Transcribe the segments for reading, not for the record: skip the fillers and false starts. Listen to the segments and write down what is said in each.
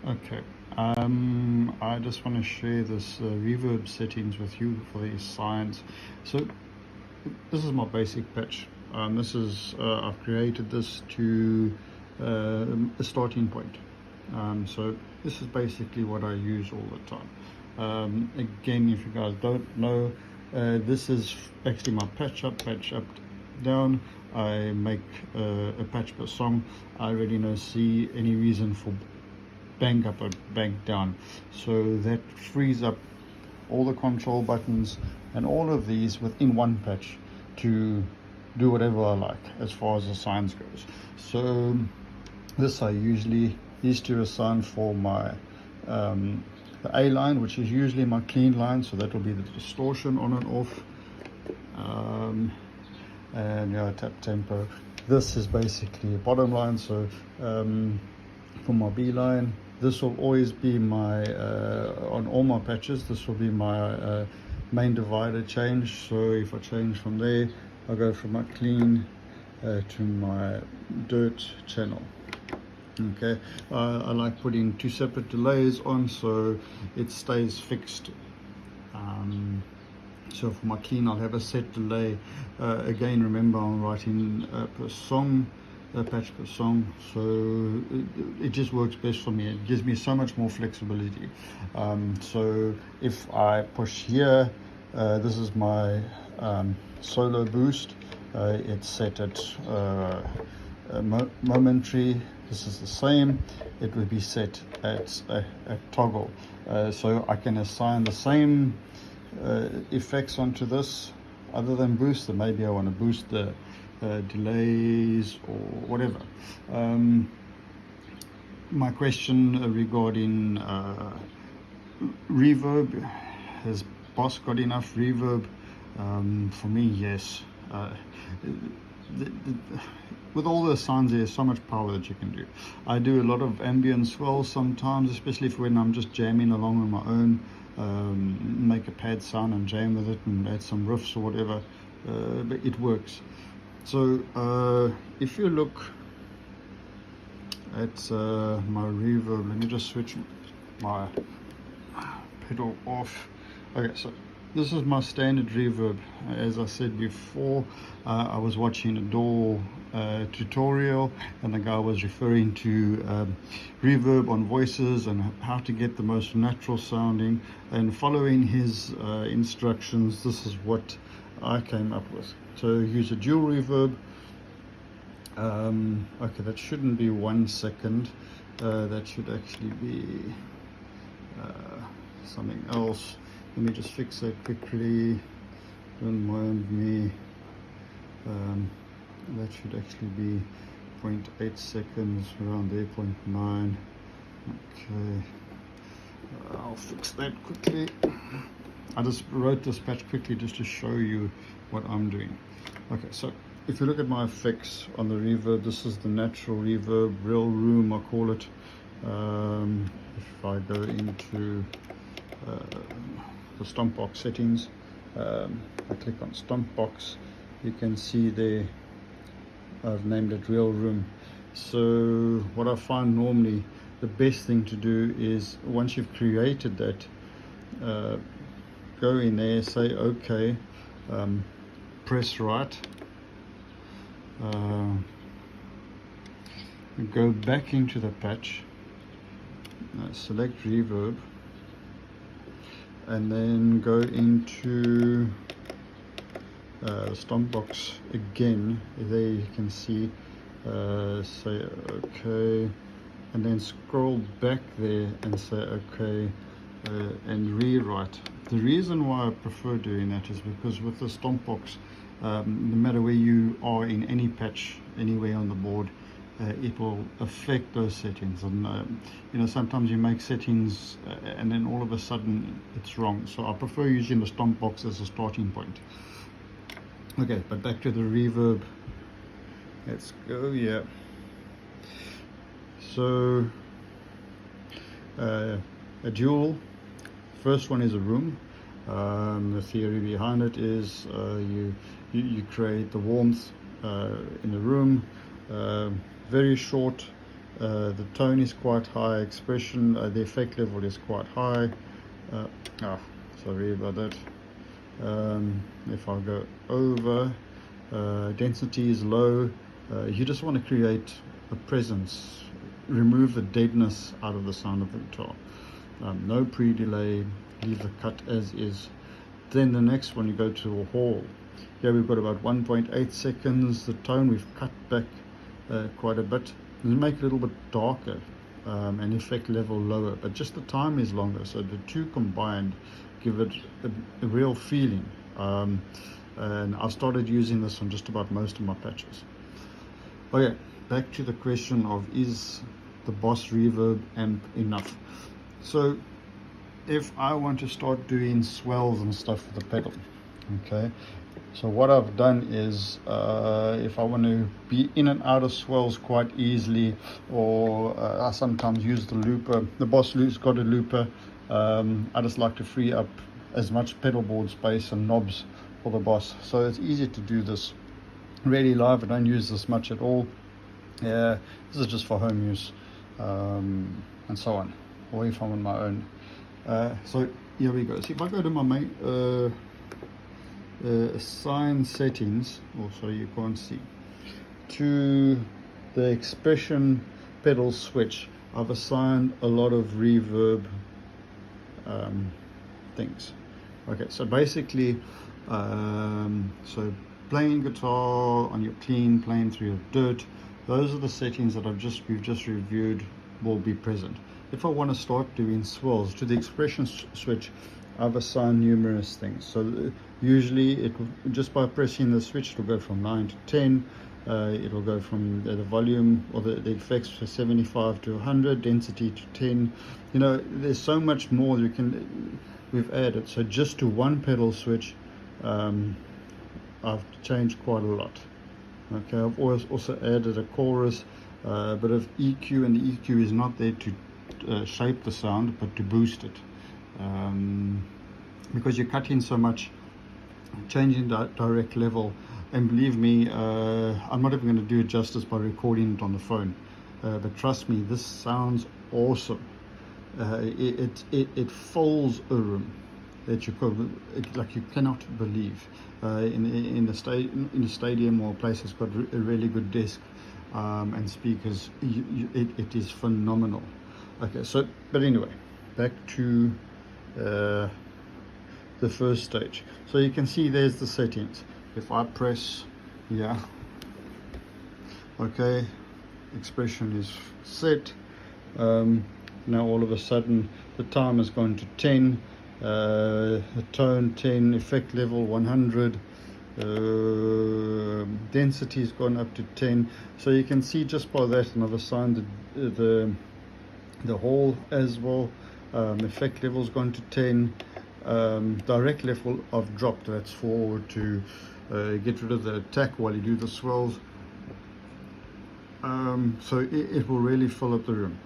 Okay, I just want to share this reverb settings with you for these signs. So this is my basic pitch. This is I've created this to a starting point. So this is basically what I use all the time. Again, if you guys don't know, this is actually my patch up, down. I make a patch per song. I really don't see any reason for bank up or bank down, so that frees up all the control buttons and all of these within one patch to do whatever I like as far as the signs goes. So this I usually used to assign for my the A line, which is usually my clean line, so that will be the distortion on and off, and tap tempo. This is basically a bottom line, so for my B line, this will always be my on all my patches, this will be my main divider change. So if I change from there, I go from my clean to my dirt channel. Okay, I like putting two separate delays on so it stays fixed. So for my clean, I'll have a set delay. Again, remember I'm writing per song, patch per song, so it just works best for me. It gives me so much more flexibility. So if I push here, this is my solo boost. It's set at momentary. This is the same. It would be set at a toggle, so I can assign the same effects onto this other than boost. So maybe I want to boost the delays or whatever. My question regarding reverb, has Boss got enough reverb? For me, yes. With all the sounds, there's so much power that you can do. I do a lot of ambient swells sometimes, especially when I'm just jamming along on my own. Make a pad sound and jam with it and add some riffs or whatever, but it works. So if you look at my reverb, let me just switch my pedal off. Okay, so this is my standard reverb. As I said before, I was watching a DAW tutorial, and the guy was referring to reverb on voices and how to get the most natural sounding, and following his instructions, this is what I came up with. So use a dual reverb. Okay, that shouldn't be 1 second. That should actually be something else. Let me just fix that quickly, don't mind me. That should actually be 0.8 seconds, around there, 0.9. Okay, I'll fix that quickly. I just wrote this patch quickly just to show you what I'm doing. Okay, so if you look at my effects on the reverb, this is the natural reverb, real room I call it. If I go into the Stompbox settings, I click on Stompbox, you can see there I've named it real room. So what I find normally the best thing to do is, once you've created that, go in there, say okay, press right, go back into the patch, select reverb, and then go into Stompbox again. There you can see, say okay, and then scroll back there and say okay, and rewrite. The reason why I prefer doing that is because with the Stompbox, no matter where you are in any patch anywhere on the board, it will affect those settings. And sometimes you make settings and then all of a sudden it's wrong. So I prefer using the Stompbox as a starting point. Okay, but back to the reverb. Let's go. Yeah. So a dual. First one is a room. The theory behind it is you create the warmth in the room. Very short The tone is quite high, expression, the effect level is quite high. Sorry about that. If I go over, density is low. You just want to create a presence, remove the deadness out of the sound of the guitar. No pre-delay, leave the cut as is. Then the next one, you go to a hall. Here we've got about 1.8 seconds. The tone we've cut back quite a bit, and make it a little bit darker, and effect level lower, but just the time is longer, so the two combined give it a real feeling. And I've started using this on just about most of my patches. Okay, back to the question of, is the Boss Reverb amp enough? So if I want to start doing swells and stuff with the pedal, okay, so what I've done is, if I want to be in and out of swells quite easily, or I sometimes use the looper. The Boss Loop's got a looper. I just like to free up as much pedal board space and knobs for the Boss, so it's easy to do this really live. I don't use this much at all. This is just for home use, and so on, or if I'm on my own. So here we go. So if I go to my main assign settings, also you can't see, to the expression pedal switch, I've assigned a lot of reverb things. Okay, so basically, so playing guitar on your clean, playing through your dirt, those are the settings that we've just reviewed will be present. If I want to start doing swells, to the expression switch, I've assigned numerous things. So usually just by pressing the switch, it'll go from 9 to 10. It'll go from the volume or the effects to 75 to 100, density to 10. You know, there's so much more we've added. So just to one pedal switch, I've changed quite a lot. Okay, I've also added a chorus, a bit of EQ, and the EQ is not there to shape the sound, but to boost it. Because you're cutting so much, changing that direct level, and believe me, I'm not even going to do it justice by recording it on the phone, but trust me, this sounds awesome. It fills a room that like you cannot believe. In a stadium or a place that's got a really good desk and speakers, it is phenomenal. Okay, so but anyway, back to the first stage. So you can see there's the settings. If I press here, okay, expression is set. Now all of a sudden the time has gone to 10, the tone 10, effect level 100, density's gone up to 10. So you can see just by that, and I've assigned the hall as well. Effect level's gone to 10. Direct level I've dropped. That's to get rid of the attack while you do the swells. So it will really fill up the room.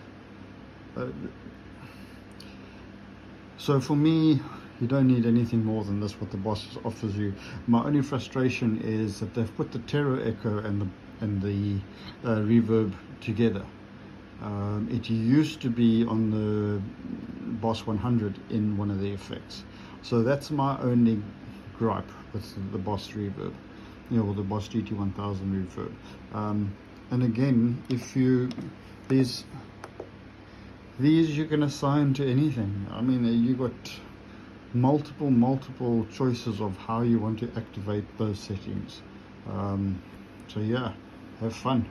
So for me, you don't need anything more than this, what the Boss offers you. My only frustration is that they've put the Terror Echo and the reverb together. It used to be on the Boss 100 in one of the effects. So that's my only gripe with the Boss Reverb, or the Boss GT-1000 reverb. And again, if these you can assign to anything. I mean, you got multiple choices of how you want to activate those settings. So yeah, have fun.